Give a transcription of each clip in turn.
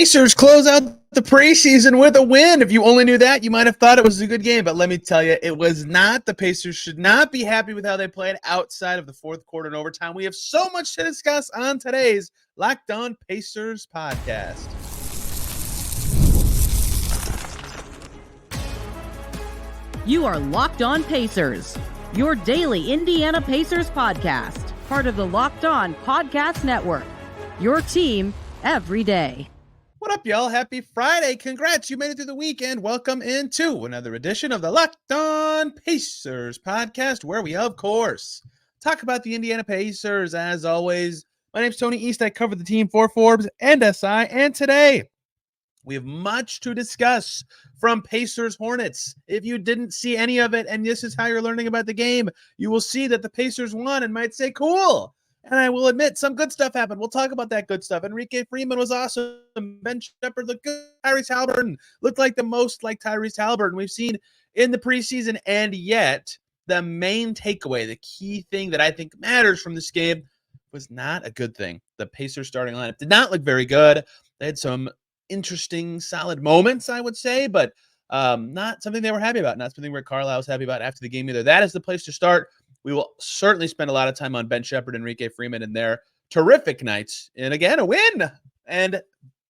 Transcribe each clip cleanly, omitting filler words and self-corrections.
Pacers close out the preseason with a win. If you only knew that, you might have thought it was a good game, but let me tell you, it was not. The Pacers should not be happy with how they played outside of the fourth quarter and overtime. We have so much to discuss on today's Locked On Pacers podcast. You are Locked On Pacers, your daily Indiana Pacers podcast, part of the Locked On Podcast Network, your team every day. What up, y'all? Happy Friday. Congrats. You made it through the weekend. Welcome into another edition of the Locked On Pacers podcast, where we, of course, talk about the Indiana Pacers. As always, my name's Tony East. I cover the team for Forbes and SI. And today, we have much to discuss from Pacers Hornets. If you didn't see any of it, and this is how you're learning about the game, you will see that the Pacers won and might say, cool. And I will admit, some good stuff happened. We'll talk about that good stuff. Enrique Freeman was awesome. Ben Sheppard looked good. Tyrese Haliburton looked like the most like Tyrese Haliburton we've seen in the preseason. And yet, the main takeaway, the key thing that I think matters from this game was not a good thing. The Pacers starting lineup did not look very good. They had some interesting, solid moments, I would say, but not something they were happy about. Not something Rick Carlisle was happy about after the game either. That is the place to start. We will certainly spend a lot of time on Ben Sheppard and Enrique Freeman and their terrific nights. And again, a win. And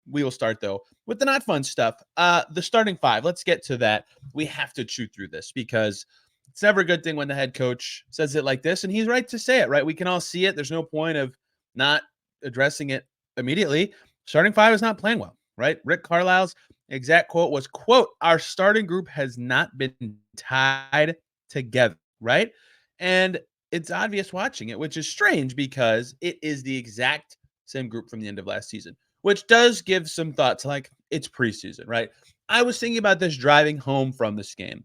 we will start, though, with the not fun stuff. The starting five. Let's get to that. We have to chew through this because it's never a good thing when the head coach says it like this. And he's right to say it, right? We can all see it. There's no point of not addressing it immediately. Starting five is not playing well, right? Rick Carlisle's exact quote was, quote, "Our starting group has not been tied together," right? And it's obvious watching it, which is strange because it is the exact same group from the end of last season, which does give some thought to, like, it's preseason, right? I was thinking about this driving home from this game.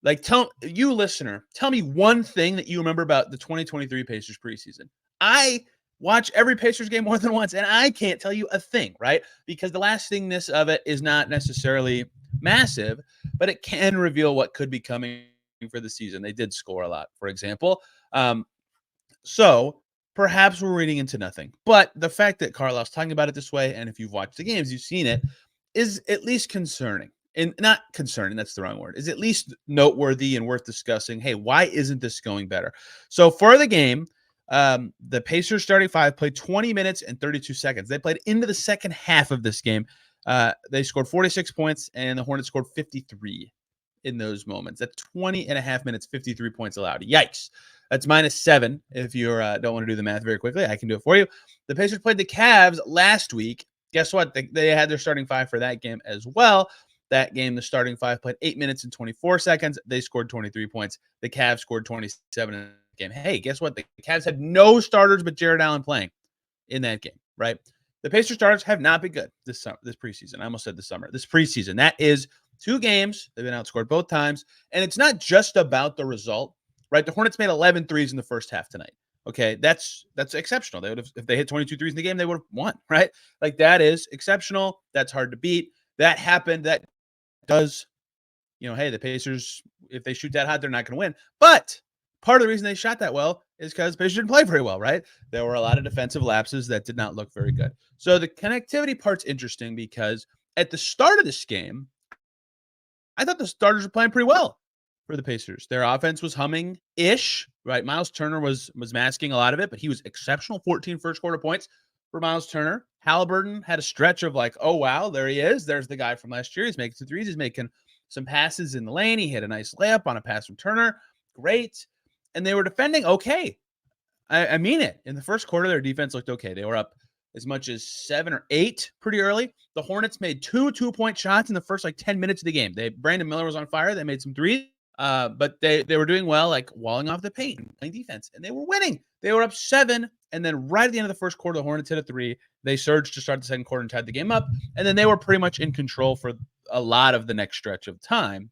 Like, tell you, listener, tell me one thing that you remember about the 2023 Pacers preseason. I watch every Pacers game more than once, and I can't tell you a thing, right? Because the lastingness of it is not necessarily massive, but it can reveal what could be coming for the season. They did score a lot, for example. So perhaps we're reading into nothing. But the fact that Carlisle's talking about it this way, and if you've watched the games, you've seen it, is at least concerning. And not concerning, that's the wrong word, is at least noteworthy and worth discussing. Hey, why isn't this going better? So for the game, the Pacers starting five played 20 minutes and 32 seconds. They played into the second half of this game. They scored 46 points, and the Hornets scored 53 in those moments. That's 20 and a half minutes, 53 points allowed. Yikes. That's -7. If you don't want to do the math very quickly, I can do it for you. The Pacers played the Cavs last week. Guess what? They had their starting five for that game as well. That game, the starting five played 8 minutes and 24 seconds. They scored 23 points. The Cavs scored 27 in the game. Hey, guess what? The Cavs had no starters but Jared Allen playing in that game, right? The Pacers starters have not been good this preseason. I almost said this summer. This preseason. That is 2 games. They've been outscored both times. And it's not just about the result, right? The Hornets made 11 threes in the first half tonight. Okay, that's exceptional. They would have, if they hit 22 threes in the game, they would have won, right? Like, that is exceptional. That's hard to beat. That happened. That does, hey, the Pacers, if they shoot that hot, they're not going to win. But part of the reason they shot that well is because the Pacers didn't play very well, right? There were a lot of defensive lapses that did not look very good. So the connectivity part's interesting because at the start of this game, I thought the starters were playing pretty well for the Pacers. Their offense was humming-ish, right? Myles Turner was masking a lot of it, but he was exceptional. 14 first-quarter points for Myles Turner. Haliburton had a stretch of like, oh, wow, there he is. There's the guy from last year. He's making some threes. He's making some passes in the lane. He had a nice layup on a pass from Turner. Great. And they were defending okay. I mean it. In the first quarter, their defense looked okay. They were up as much as 7 or 8 pretty early. The Hornets made 2 2-point shots in the first 10 minutes of the game. Brandon Miller was on fire. They made some threes, but they were doing well, like walling off the paint and playing defense, and they were winning. They were up 7, and then right at the end of the first quarter, the Hornets hit a 3. They surged to start the second quarter and tied the game up, and then they were pretty much in control for a lot of the next stretch of time.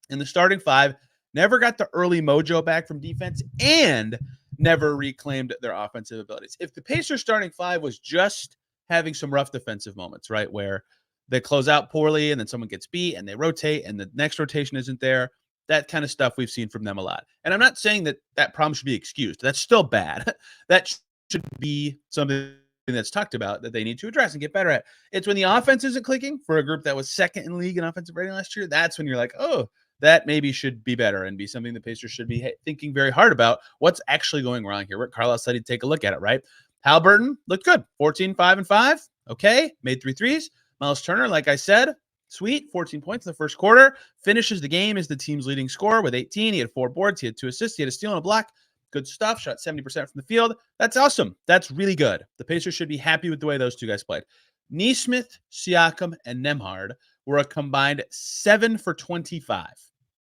And the starting five never got the early mojo back from defense and never reclaimed their offensive abilities. If the Pacers starting five was just having some rough defensive moments, right, where they close out poorly and then someone gets beat and they rotate and the next rotation isn't there, that kind of stuff we've seen from them a lot. And I'm not saying that problem should be excused. That's still bad. That should be something that's talked about that they need to address and get better at. It's when the offense isn't clicking for a group that was second in league in offensive rating last year. That's when you're like, oh, that maybe should be better and be something the Pacers should be thinking very hard about. What's actually going wrong here? Rick Carlisle said he'd take a look at it, right? Haliburton looked good. 14, 5, and 5. Okay. Made 3 threes. Myles Turner, like I said, sweet. 14 points in the first quarter. Finishes the game as the team's leading scorer with 18. He had 4 boards. He had 2 assists. He had a steal and a block. Good stuff. Shot 70% from the field. That's awesome. That's really good. The Pacers should be happy with the way those two guys played. Nesmith, Siakam, and Nembhard were a combined 7 for 25.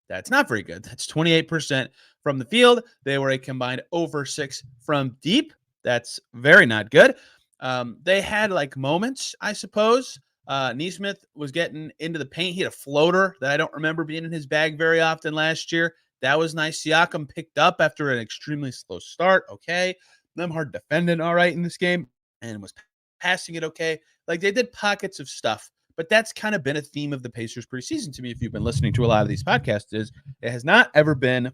That's not very good. That's 28% from the field. They were a combined over 6 from deep. That's very not good. They had like moments, I suppose. Nesmith was getting into the paint. He had a floater that I don't remember being in his bag very often last year. That was nice. Siakam picked up after an extremely slow start. Okay. Nembhard defended all right in this game and was passing it okay. Like they did pockets of stuff, but that's kind of been a theme of the Pacers preseason to me. If you've been listening to a lot of these podcasts, is it has not ever been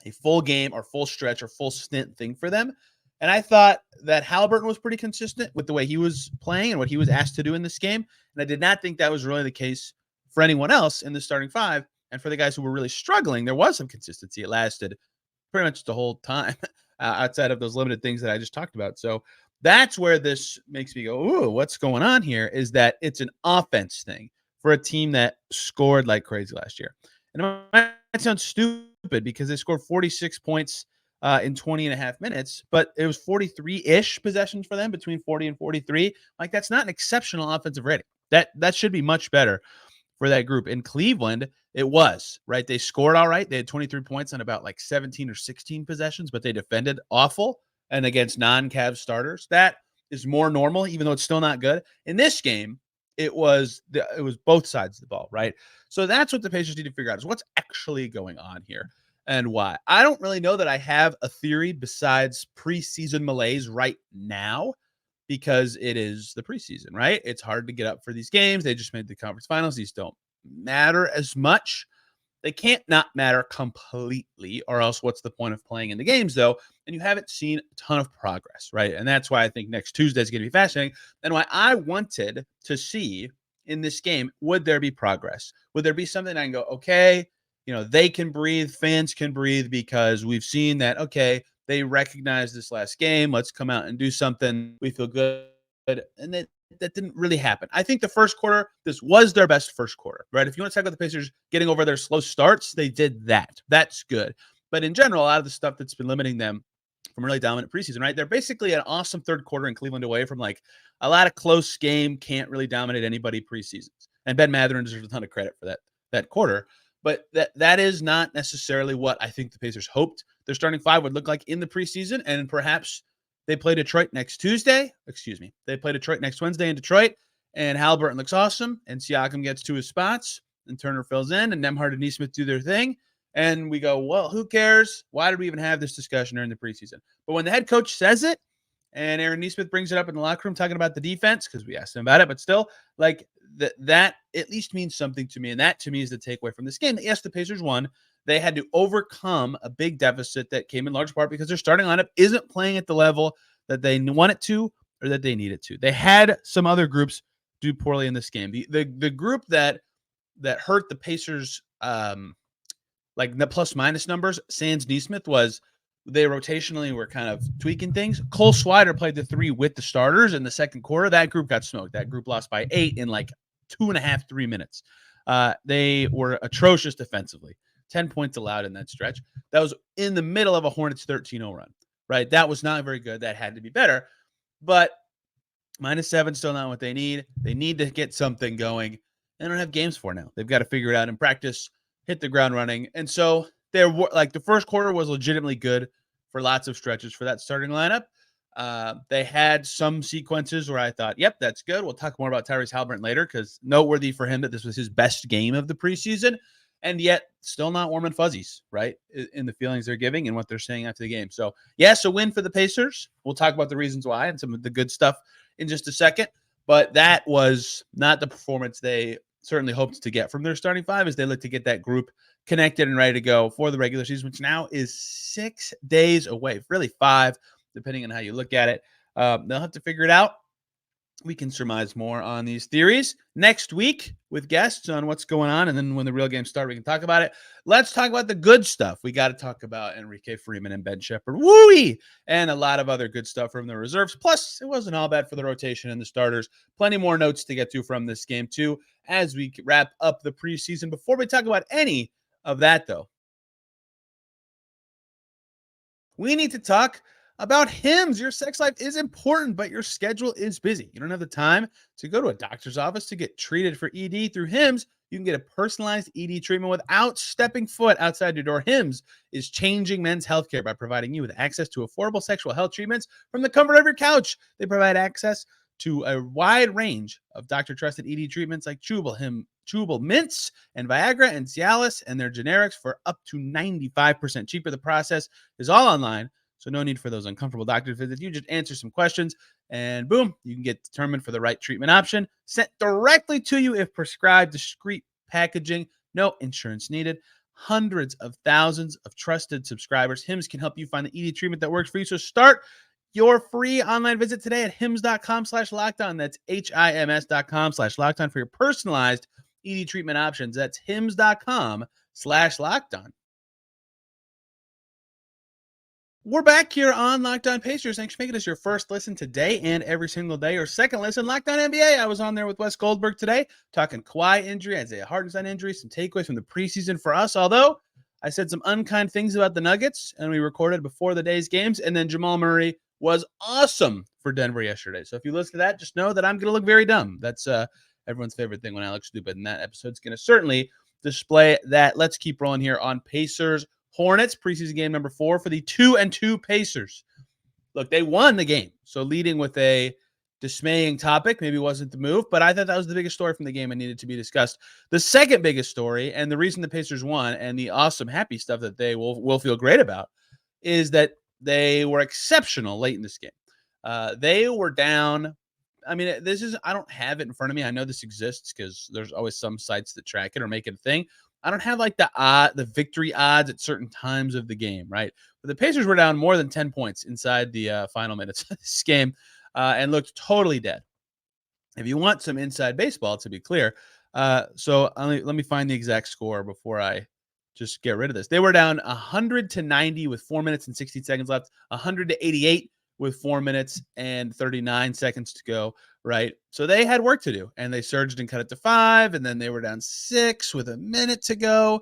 a full game or full stretch or full stint thing for them. And I thought that Haliburton was pretty consistent with the way he was playing and what he was asked to do in this game. And I did not think that was really the case for anyone else in the starting 5. And for the guys who were really struggling, there was some consistency. It lasted pretty much the whole time outside of those limited things that I just talked about. So that's where this makes me go, ooh, what's going on here is that it's an offense thing for a team that scored like crazy last year. And it might sound stupid because they scored 46 points in 20 and a half minutes, but it was 43-ish possessions for them, between 40 and 43. Like that's not an exceptional offensive rating. That should be much better for that group. In Cleveland, it was, right? They scored all right. They had 23 points on about like 17 or 16 possessions, but they defended awful. And against non-Cavs starters, that is more normal, even though it's still not good. In this game, it was both sides of the ball, right? So that's what the Pacers need to figure out is what's actually going on here and why. I don't really know that I have a theory besides preseason malaise right now, because it is the preseason, right? It's hard to get up for these games. They just made the conference finals. These don't matter as much. They can't not matter completely, or else what's the point of playing in the games, though? And you haven't seen a ton of progress, right? And that's why I think next Tuesday is going to be fascinating, and why I wanted to see in this game, would there be progress? Would there be something I can go, okay, they can breathe, fans can breathe, because we've seen that, okay, they recognize this last game. Let's come out and do something. We feel good. And that didn't really happen. I think the first quarter, this was their best first quarter, right? If you want to talk about the Pacers getting over their slow starts, they did that. That's good. But in general, a lot of the stuff that's been limiting them from really dominant preseason, right? They're basically an awesome third quarter in Cleveland away from like a lot of close game, can't really dominate anybody preseasons. And Ben Mathurin deserves a ton of credit for that quarter. But that is not necessarily what I think the Pacers hoped their starting 5 would look like in the preseason. And perhaps they play Detroit next Tuesday. They play Detroit next Wednesday in Detroit. And Haliburton looks awesome. And Siakam gets to his spots. And Turner fills in. And Nembhard and Nesmith do their thing. And we go, well, who cares? Why did we even have this discussion during the preseason? But when the head coach says it, and Aaron Nesmith brings it up in the locker room talking about the defense, because we asked him about it, but still, like, that at least means something to me. And that, to me, is the takeaway from this game. Yes, the Pacers won. They had to overcome a big deficit that came in large part because their starting lineup isn't playing at the level that they want it to or that they need it to. They had some other groups do poorly in this game. The group that hurt the Pacers, like the plus-minus numbers, sans Nesmith, was they rotationally were kind of tweaking things. Cole Swider played the 3 with the starters in the second quarter. That group got smoked. That group lost by 8 in like 2.5, 3 minutes. They were atrocious defensively. 10 points allowed in that stretch. That was in the middle of a Hornets 13-0 run, right? That was not very good. That had to be better. But -7 still not what they need. They need to get something going. They don't have games for now. They've got to figure it out in practice, hit the ground running. And so there were, like, the first quarter was legitimately good for lots of stretches for that starting lineup. They had some sequences where I thought, yep, that's good. We'll talk more about Tyrese Haliburton later, because noteworthy for him that this was his best game of the preseason, and yet still not warm and fuzzies, right, in the feelings they're giving and what they're saying after the game. So, yes, a win for the Pacers. We'll talk about the reasons why and some of the good stuff in just a second, but that was not the performance they certainly hoped to get from their starting 5 as they look to get that group connected and ready to go for the regular season, which now is 6 days away, really 5, depending on how you look at it. They'll have to figure it out. We can surmise more on these theories next week with guests on what's going on. And then when the real games start, we can talk about it. Let's talk about the good stuff. We got to talk about Enrique, Freeman, and Ben Sheppard. Woo-wee! And a lot of other good stuff from the reserves. Plus, it wasn't all bad for the rotation and the starters. Plenty more notes to get to from this game, too, as we wrap up the preseason. Before we talk about any of that, though, we need to talk about Hims. Your sex life is important, but your schedule is busy. You don't have the time to go to a doctor's office to get treated for ED. Through Hims, you can get a personalized ED treatment without stepping foot outside your door. Hims is changing men's healthcare by providing you with access to affordable sexual health treatments from the comfort of your couch. They provide access to a wide range of doctor-trusted ED treatments like chewable mints and Viagra and Cialis and their generics for up to 95% cheaper. The process is all online, so no need for those uncomfortable doctor visits. You just answer some questions and boom, you can get determined for the right treatment option sent directly to you if prescribed. Discreet packaging, no insurance needed. Hundreds of thousands of trusted subscribers. Hims can help you find the ED treatment that works for you. So start your free online visit today at hims.com/lockdown. That's HIMS.com/lockdown for your personalized ED treatment options. That's hims.com/lockdown. We're back here on Locked On Pacers. Thanks for making us your first listen today and every single day, or second listen. Locked On NBA. I was on there with Wes Goldberg today, talking Kawhi injury, Isaiah Hartenstein injury, some takeaways from the preseason for us. Although I said some unkind things about the Nuggets, and we recorded before the day's games, and then Jamal Murray was awesome for Denver yesterday. So if you listen to that, just know that I'm going to look very dumb. That's everyone's favorite thing when I look stupid, and that episode's going to certainly display that. Let's keep rolling here on Pacers Hornets, preseason game number 4 for the 2-2 Pacers. Look, they won the game. So leading with a dismaying topic maybe wasn't the move, but I thought that was the biggest story from the game and needed to be discussed. The second biggest story, and the reason the Pacers won, and the awesome, happy stuff that they will feel great about, is that they were exceptional late in this game. They were down. I mean, I don't have it in front of me. I know this exists because there's always some sites that track it or make it a thing. I don't have like the victory odds at certain times of the game, right? But the Pacers were down more than 10 points inside the final minutes of this game and looked totally dead. If you want some inside baseball, to be clear, so let me find the exact score before I just get rid of this. They were down 100-90 with 4 minutes and 16 seconds left, 100-88 with 4 minutes and 39 seconds to go, right? So they had work to do, and they surged and cut it to 5, and then they were down 6 with a minute to go,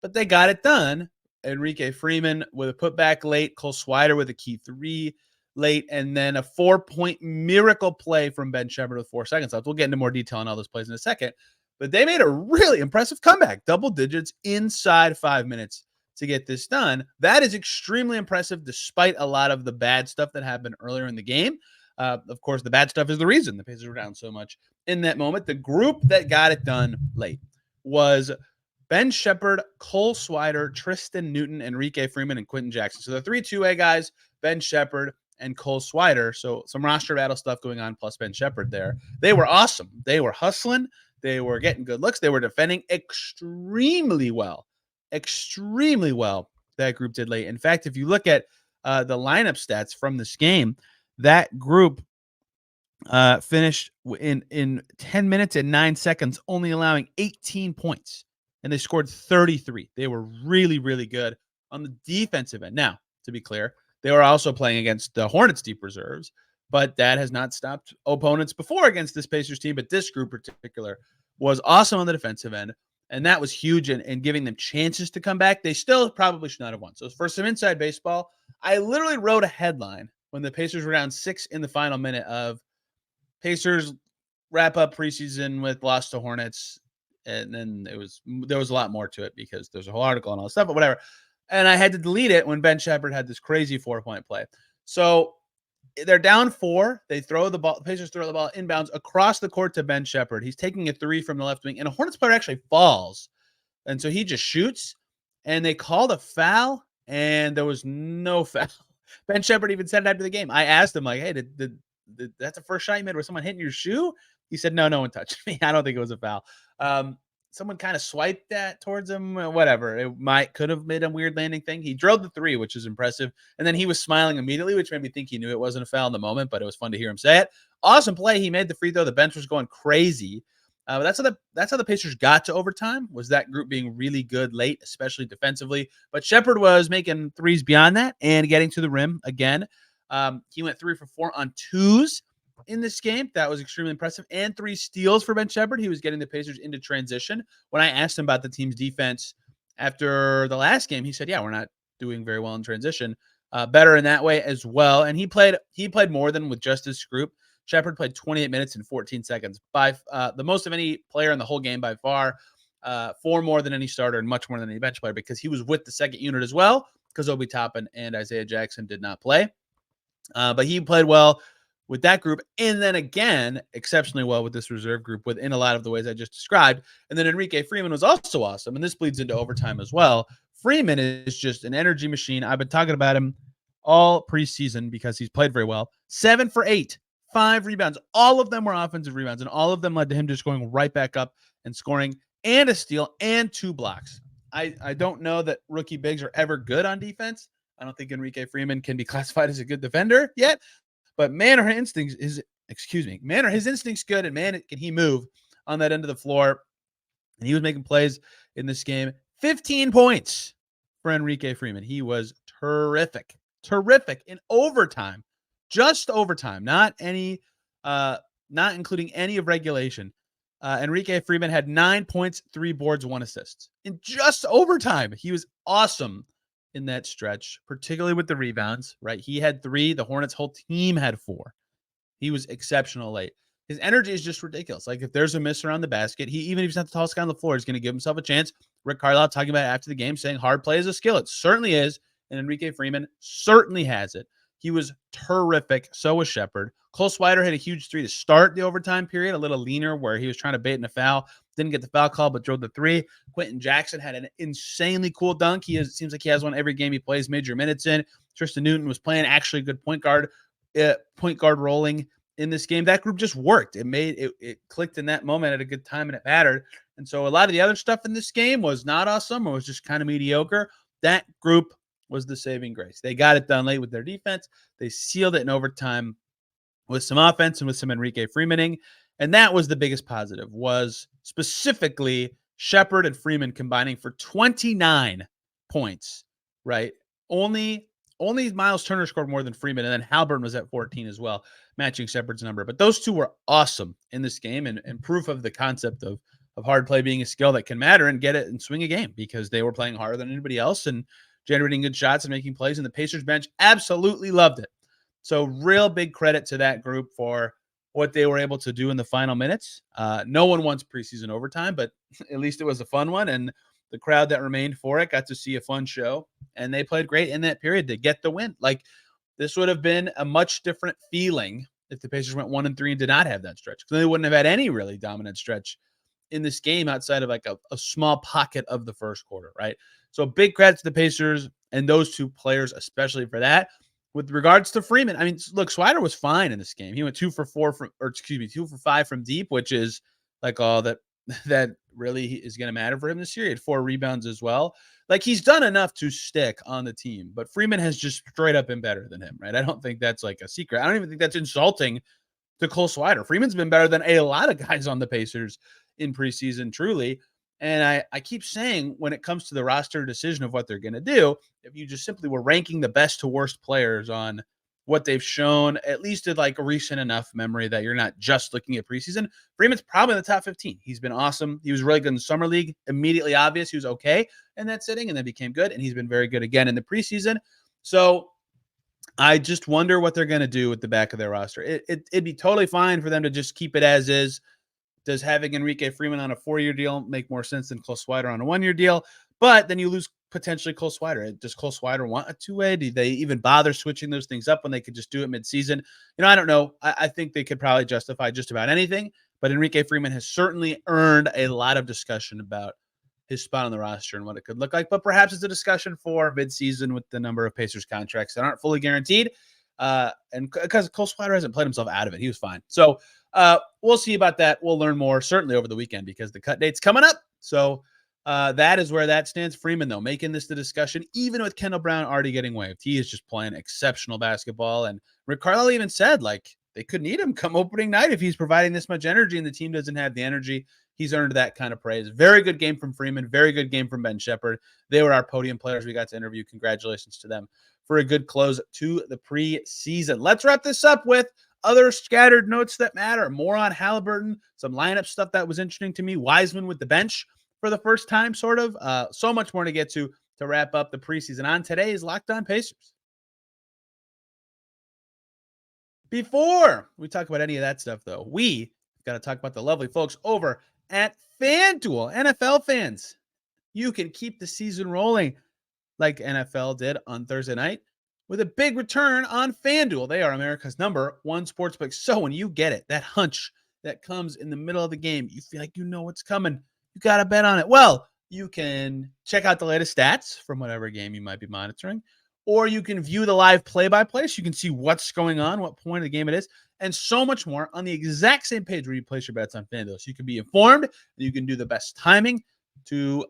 but they got it done. Enrique Freeman with a putback late, Cole Swider with a key 3 late, and then a 4-point miracle play from Ben Sheppard with 4 seconds left. We'll get into more detail on all those plays in a second, but they made a really impressive comeback, double digits inside 5 minutes to get this done. That is extremely impressive despite a lot of the bad stuff that happened earlier in the game. Of course, the bad stuff is the reason the Pacers were down so much in that moment. The group that got it done late was Ben Sheppard, Cole Swider, Tristan Newton, Enrique Freeman, and Quentin Jackson. So the 3 2-way guys, Ben Sheppard and Cole Swider. So some roster battle stuff going on, plus Ben Sheppard there. They were awesome. They were hustling. They were getting good looks. They were defending extremely well. That group did late. In fact, if you look at the lineup stats from this game, that group finished in 10 minutes and 9 seconds, only allowing 18 points, and they scored 33. They were really, really good on the defensive end. Now, to be clear, they were also playing against the Hornets deep reserves, but that has not stopped opponents before against this Pacers team. But this group in particular was awesome on the defensive end. And that was huge in giving them chances to come back. They still probably should not have won. So for some inside baseball, I literally wrote a headline when the Pacers were down 6 in the final minute of Pacers wrap up preseason with loss to Hornets. And then there was a lot more to it because there's a whole article and all this stuff, but whatever. And I had to delete it when Ben Sheppard had this crazy 4-point play. So they're down 4. They throw the ball. The Pacers throw the ball inbounds across the court to Ben Sheppard. He's taking a 3 from the left wing, and a Hornets player actually falls. And so he just shoots, and they called a foul, and there was no foul. Ben Sheppard even said it after the game. I asked him, like, hey, did that's the first shot you made where someone hit your shoe? He said, no one touched me. I don't think it was a foul. someone kind of swiped that towards him, whatever. It could have made a weird landing thing. He drilled the three, which is impressive. And then he was smiling immediately, which made me think he knew it wasn't a foul in the moment, but it was fun to hear him say it. Awesome play. He made the free throw. The bench was going crazy. But that's how the Pacers got to overtime, was that group being really good late, especially defensively. But Sheppard was making threes beyond that and getting to the rim again. He went 3 for 4 on twos in this game. That was extremely impressive. And 3 steals for Ben Sheppard. He was getting the Pacers into transition. When I asked him about the team's defense after the last game, he said, yeah, we're not doing very well in transition. Better in that way as well. And he played more than with just this group. Sheppard played 28 minutes and 14 seconds, by the most of any player in the whole game by far, 4 more than any starter and much more than any bench player, because he was with the second unit as well, because Obi Toppin and Isaiah Jackson did not play. But he played well with that group, and then again, exceptionally well with this reserve group within a lot of the ways I just described. And then Enrique Freeman was also awesome, and this bleeds into overtime as well. Freeman is just an energy machine. I've been talking about him all preseason because he's played very well. 7 for 8. 5 rebounds. All of them were offensive rebounds, and all of them led to him just going right back up and scoring, and a steal and 2 blocks. I don't know that rookie bigs are ever good on defense. I don't think Enrique Freeman can be classified as a good defender yet, but man, are his instincts good, and man, can he move on that end of the floor. And he was making plays in this game. 15 points for Enrique Freeman. He was terrific in overtime. Just overtime, not including any of regulation. Enrique Freeman had 9 points, 3 boards, 1 assist in just overtime. He was awesome in that stretch, particularly with the rebounds, right? He had 3. The Hornets' whole team had 4. He was exceptional late. His energy is just ridiculous. Like, if there's a miss around the basket, even if he's not the tallest guy on the floor, he's going to give himself a chance. Rick Carlisle talking about it after the game, saying hard play is a skill. It certainly is, and Enrique Freeman certainly has it. He was terrific. So was Sheppard. Cole Swider hit a huge 3 to start the overtime period, a little leaner where he was trying to bait in a foul. Didn't get the foul call, but drove the 3. Quentin Jackson had an insanely cool dunk. Seems like he has one every game he plays major minutes in. Tristan Newton was playing actually good point guard rolling in this game. That group just worked. It clicked in that moment at a good time, and it mattered. And so a lot of the other stuff in this game was not awesome, or was just kind of mediocre. That group was the saving grace. They got it done late with their defense. They sealed it in overtime with some offense and with some Enrique Freemaning. And that was the biggest positive, was specifically Sheppard and Freeman combining for 29 points, right? Only Myles Turner scored more than Freeman, and then Haliburton was at 14 as well, matching Sheppard's number. But those two were awesome in this game, and proof of the concept of hard play being a skill that can matter and get it and swing a game, because they were playing harder than anybody else and generating good shots and making plays, and the Pacers bench absolutely loved it. So real big credit to that group for what they were able to do in the final minutes. No one wants preseason overtime, but at least it was a fun one, and the crowd that remained for it got to see a fun show, and they played great in that period to get the win. Like, this would have been a much different feeling if the Pacers went 1-3 and did not have that stretch, because they wouldn't have had any really dominant stretch in this game outside of like a small pocket of the first quarter, right? So big credit to the Pacers and those two players, especially for that. With regards to Freeman, I mean, look, Swider was fine in this game. He went 2 for 5 from deep, which is like all that really is going to matter for him this year. He had 4 rebounds as well. Like, he's done enough to stick on the team, but Freeman has just straight up been better than him, right? I don't think that's like a secret. I don't even think that's insulting to Cole Swider. Freeman's been better than a lot of guys on the Pacers in preseason, truly. And I keep saying, when it comes to the roster decision of what they're going to do, if you just simply were ranking the best to worst players on what they've shown, at least in like a recent enough memory that you're not just looking at preseason, Freeman's probably in the top 15. He's been awesome. He was really good in the summer league. Immediately obvious he was okay in that sitting, and then became good. And he's been very good again in the preseason. So I just wonder what they're going to do with the back of their roster. It'd be totally fine for them to just keep it as is. Does having Enrique Freeman on a 4-year deal make more sense than Cole Swider on a 1-year deal? But then you lose potentially Cole Swider. Does Cole Swider want a 2-way? Do they even bother switching those things up when they could just do it midseason? I don't know. I think they could probably justify just about anything. But Enrique Freeman has certainly earned a lot of discussion about his spot on the roster and what it could look like. But perhaps it's a discussion for midseason with the number of Pacers contracts that aren't fully guaranteed. And because Cole Swider hasn't played himself out of it. He was fine. So we'll see about that. We'll learn more certainly over the weekend, because the cut date's coming up. So that is where that stands. Freeman, though, making this the discussion, even with Kendall Brown already getting waived. He is just playing exceptional basketball. And Rick Carlisle even said, like, they could need him come opening night if he's providing this much energy and the team doesn't have the energy. He's earned that kind of praise. Very good game from Freeman. Very good game from Ben Sheppard. They were our podium players we got to interview. Congratulations to them for a good close to the preseason. Let's wrap this up with other scattered notes that matter. More on Haliburton, some lineup stuff that was interesting to me. Wiseman with the bench for the first time, sort of. So much more to get to wrap up the preseason on today's Locked On Pacers. Before we talk about any of that stuff, though, we got to talk about the lovely folks over at FanDuel. NFL fans, you can keep the season rolling like NFL did on Thursday night with a big return on FanDuel. They are America's #1 sportsbook. So when you get it, that hunch that comes in the middle of the game, you feel like you know what's coming. You got to bet on it. Well, you can check out the latest stats from whatever game you might be monitoring, or you can view the live play-by-play so you can see what's going on, what point of the game it is, and so much more on the exact same page where you place your bets on FanDuel. So you can be informed, and you can do the best timing to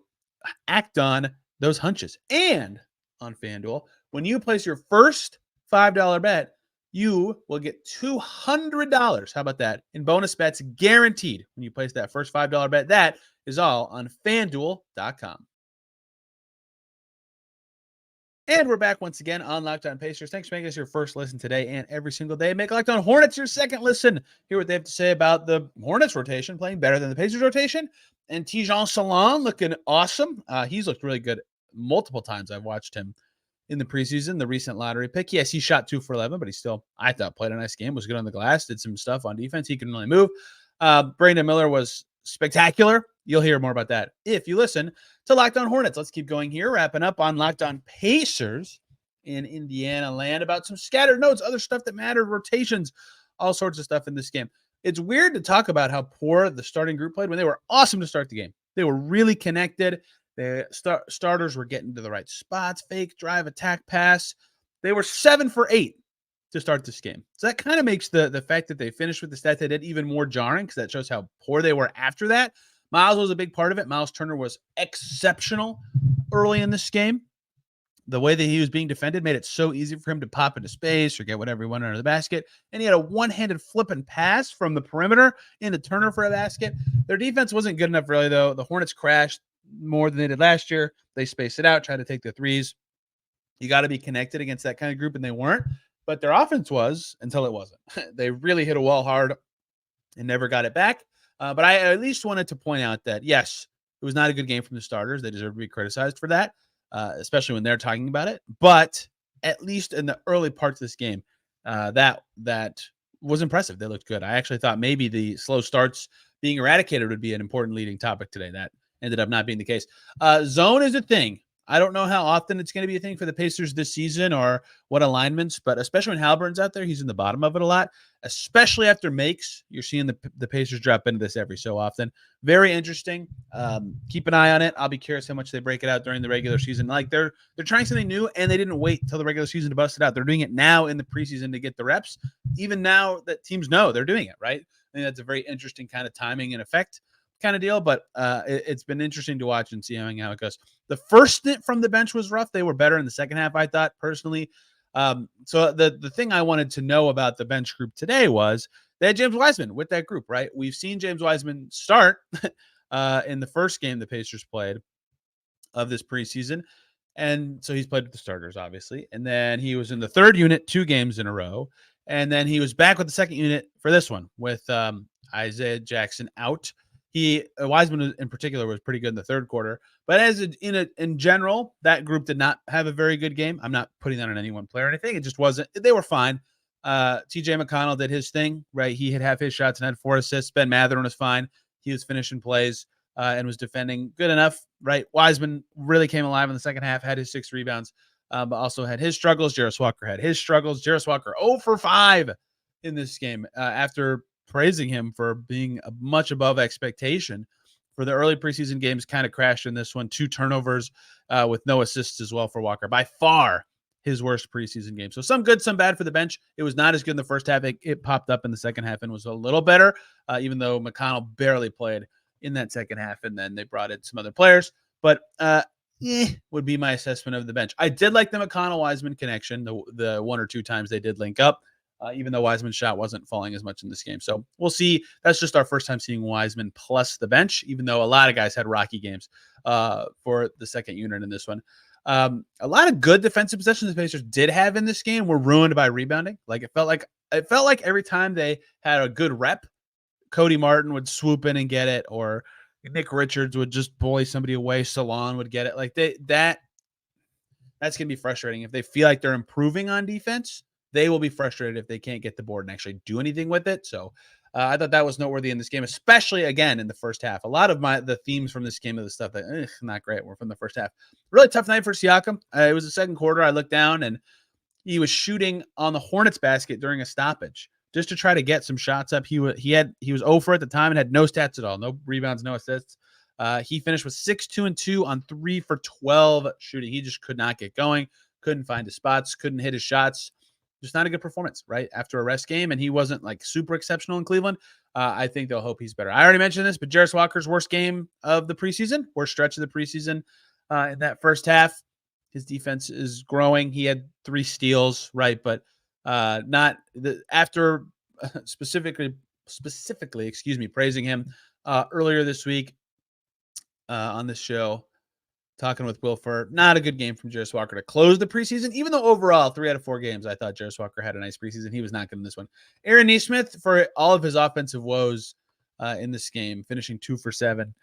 act on those hunches. And on FanDuel, when you place your first $5 bet, you will get $200. How about that? In bonus bets guaranteed when you place that first $5 bet. That is all on FanDuel.com. And we're back once again on Locked On Pacers. Thanks for making us your first listen today and every single day. Make Locked On Hornets your second listen. Hear what they have to say about the Hornets rotation, playing better than the Pacers rotation. And Tijan Salon looking awesome. He's looked really good multiple times. I've watched him in the preseason, the recent lottery pick. Yes, he shot 2 for 11, but he still, I thought, played a nice game, was good on the glass, did some stuff on defense. He can really move. Brandon Miller was spectacular. You'll hear more about that if you listen to Locked On Hornets. Let's keep going here, wrapping up on Locked On Pacers in Indiana land about some scattered notes, other stuff that mattered, rotations, all sorts of stuff in this game. It's weird to talk about how poor the starting group played when they were awesome to start the game. They were really connected. The starters were getting to the right spots, fake, drive, attack, pass. They were 7 for 8 to start this game. So that kind of makes the fact that they finished with the stat they did even more jarring, because that shows how poor they were after that. Myles was a big part of it. Myles Turner was exceptional early in this game. The way that he was being defended made it so easy for him to pop into space or get whatever he wanted under the basket. And he had a one-handed flip and pass from the perimeter into Turner for a basket. Their defense wasn't good enough, really, though. The Hornets crashed more than they did last year. They spaced it out, tried to take the threes. You got to be connected against that kind of group, and they weren't. But their offense was until it wasn't. They really hit a wall hard and never got it back. But I at least wanted to point out that, yes, it was not a good game from the starters. They deserve to be criticized for that, especially when they're talking about it. But at least in the early parts of this game, that was impressive. They looked good. I actually thought maybe the slow starts being eradicated would be an important leading topic today. That ended up not being the case. Zone is a thing. I don't know how often it's going to be a thing for the Pacers this season or what alignments, but especially when Haliburton's out there, he's in the bottom of it a lot, especially after makes. You're seeing the Pacers drop into this every so often. Very interesting. Keep an eye on it. I'll be curious how much they break it out during the regular season. Like they're trying something new, and they didn't wait till the regular season to bust it out. They're doing it now in the preseason to get the reps, even now that teams know they're doing it, right? I think that's a very interesting kind of timing and effect kind of deal, but it's been interesting to watch and see how it goes. The first stint from the bench was rough. They were better in the second half, I thought, personally. So the thing I wanted to know about the bench group today was they had James Wiseman with that group, right? We've seen James Wiseman start in the first game the Pacers played of this preseason. And so he's played with the starters, obviously. And then he was in the third unit 2 games in a row. And then he was back with the second unit for this one with Isaiah Jackson out. Wiseman in particular was pretty good in the third quarter, but in general, that group did not have a very good game. I'm not putting that on any one player or anything. It just wasn't. They were fine. TJ McConnell did his thing, right? He had half his shots and had 4 assists. Ben Mathurin was fine. He was finishing plays and was defending good enough, right? Wiseman really came alive in the second half, had his 6 rebounds, but also had his struggles. Jarris Walker had his struggles. Jarris Walker 0 for 5 in this game after praising him for being much above expectation for the early preseason games. Kind of crashed in this one. 2 turnovers with no assists as well for Walker. By far his worst preseason game. So some good, some bad for the bench. It was not as good in the first half. It popped up in the second half and was a little better, even though McConnell barely played in that second half, and then they brought in some other players. But would be my assessment of the bench. I did like the McConnell-Wiseman connection, the one or two times they did link up, even though Wiseman's shot wasn't falling as much in this game. So we'll see. That's just our first time seeing Wiseman plus the bench, even though a lot of guys had rocky games for the second unit in this one. A lot of good defensive possessions the Pacers did have in this game were ruined by rebounding. Like it felt like every time they had a good rep, Cody Martin would swoop in and get it, or Nick Richards would just bully somebody away. Salon would get it. Like that's going to be frustrating. If they feel like they're improving on defense, they will be frustrated if they can't get the board and actually do anything with it. So I thought that was noteworthy in this game, especially again in the first half. A lot of the themes from this game of the stuff that not great were from the first half. Really tough night for Siakam. It was the second quarter. I looked down and he was shooting on the Hornets basket during a stoppage just to try to get some shots up. He was 0 for at the time and had no stats at all. No rebounds, no assists. He finished with 6-2-2 on 3 for 12 shooting. He just could not get going. Couldn't find his spots. Couldn't hit his shots. Just not a good performance, right? After a rest game, and he wasn't like super exceptional in Cleveland. I think they'll hope he's better. I already mentioned this, but Jarace Walker's worst game of the preseason, worst stretch of the preseason in that first half. His defense is growing. He had 3 steals, right? But not the after specifically, praising him earlier this week on this show, talking with Wilfer. Not a good game from Jarace Walker to close the preseason, even though overall 3 out of 4 games, I thought Jarace Walker had a nice preseason. He was not good in this one. Aaron Nesmith, for all of his offensive woes in this game, finishing 2 for 7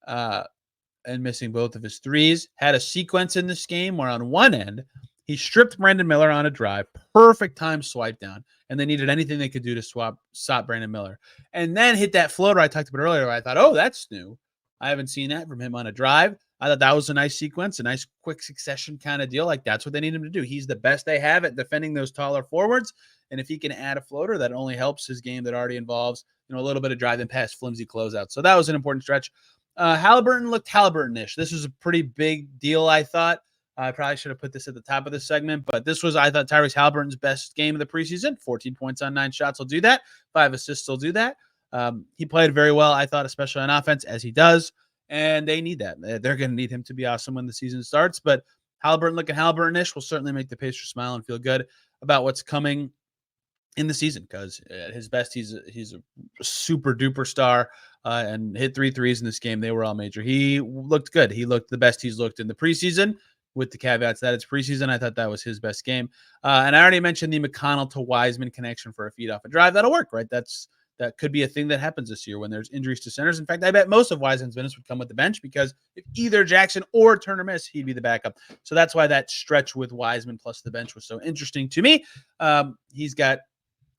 and missing both of his threes, had a sequence in this game where on one end, he stripped Brandon Miller on a drive, perfect time swipe down, and they needed anything they could do to stop Brandon Miller. And then hit that floater I talked about earlier where I thought, oh, that's new. I haven't seen that from him on a drive. I thought that was a nice sequence, a nice quick succession kind of deal. Like that's what they need him to do. He's the best they have at defending those taller forwards. And if he can add a floater, that only helps his game that already involves, a little bit of driving past flimsy closeouts. So that was an important stretch. Haliburton looked Haliburton-ish. This was a pretty big deal, I thought. I probably should have put this at the top of the segment, but this was, I thought, Tyrese Haliburton's best game of the preseason. 14 points on 9 shots will do that. 5 assists will do that. He played very well, I thought, especially on offense, as he does. And they need that. They're going to need him to be awesome when the season starts. But Haliburton looking Haliburton-ish will certainly make the Pacers smile and feel good about what's coming in the season, because at his best, he's a super duper star and hit 3 threes in this game. They were all major. He looked good. He looked the best he's looked in the preseason, with the caveats that it's preseason. I thought that was his best game. And I already mentioned the McConnell to Wiseman connection for a feed off a drive. That'll work, right? That could be a thing that happens this year when there's injuries to centers. In fact, I bet most of Wiseman's minutes would come with the bench, because if either Jackson or Turner miss, he'd be the backup. So that's why that stretch with Wiseman plus the bench was so interesting to me. He's got,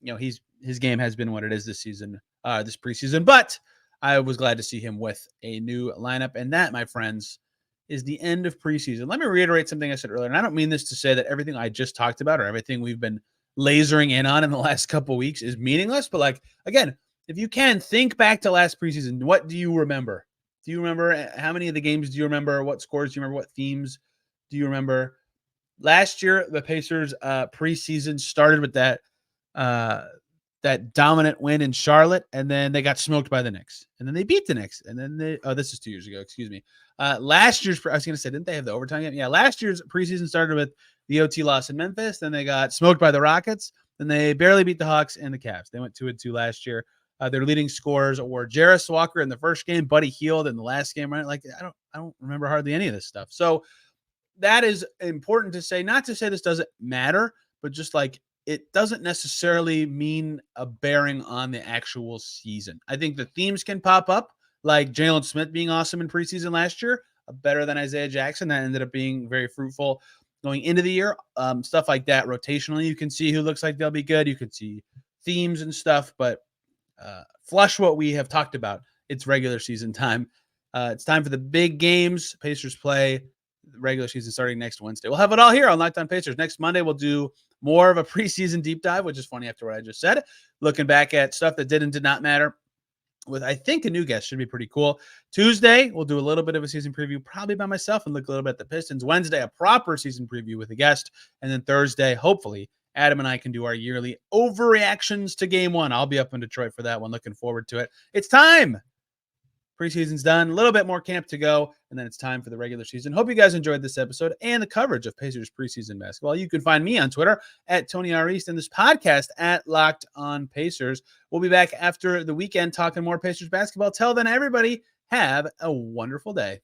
his game has been what it is this season, this preseason, but I was glad to see him with a new lineup. And that, my friends, is the end of preseason. Let me reiterate something I said earlier. And I don't mean this to say that everything I just talked about or everything we've been lasering in on in the last couple of weeks is meaningless. But like, again, if you can think back to last preseason, what do you remember? Do you remember how many of the games do you remember? What scores do you remember? What themes do you remember? Last year, the Pacers preseason started with that dominant win in Charlotte, and then they got smoked by the Knicks, and then they beat the Knicks, and then this is 2 years ago, excuse me. Last year's, I was going to say, didn't they have the overtime game? Yeah, last year's preseason started with the OT loss in Memphis, then they got smoked by the Rockets, then they barely beat the Hawks and the Cavs. They went 2-2 last year. Their leading scorers were Jarace Walker in the first game, Buddy Hield in the last game, right? Like, I don't remember hardly any of this stuff. So that is important to say, not to say this doesn't matter, but just like, it doesn't necessarily mean a bearing on the actual season. I think the themes can pop up, like Jalen Smith being awesome in preseason last year, better than Isaiah Jackson. That ended up being very fruitful going into the year. Stuff like that rotationally, you can see who looks like they'll be good. You can see themes and stuff, but flush what we have talked about. It's regular season time. It's time for the big games. Pacers play regular season starting next Wednesday. We'll have it all here on Locked On Pacers. Next Monday, we'll do more of a preseason deep dive, which is funny after what I just said. Looking back at stuff that did and did not matter with, I think, a new guest. Should be pretty cool. Tuesday, we'll do a little bit of a season preview, probably by myself, and look a little bit at the Pistons. Wednesday, a proper season preview with a guest. And then Thursday, hopefully, Adam and I can do our yearly overreactions to Game 1. I'll be up in Detroit for that one. Looking forward to it. It's time. Preseason's done, a little bit more camp to go, and then it's time for the regular season. Hope you guys enjoyed this episode and the coverage of Pacers preseason basketball. You can find me on Twitter at Tony R. East and this podcast at Locked On Pacers. We'll be back after the weekend talking more Pacers basketball. Till then, everybody, have a wonderful day.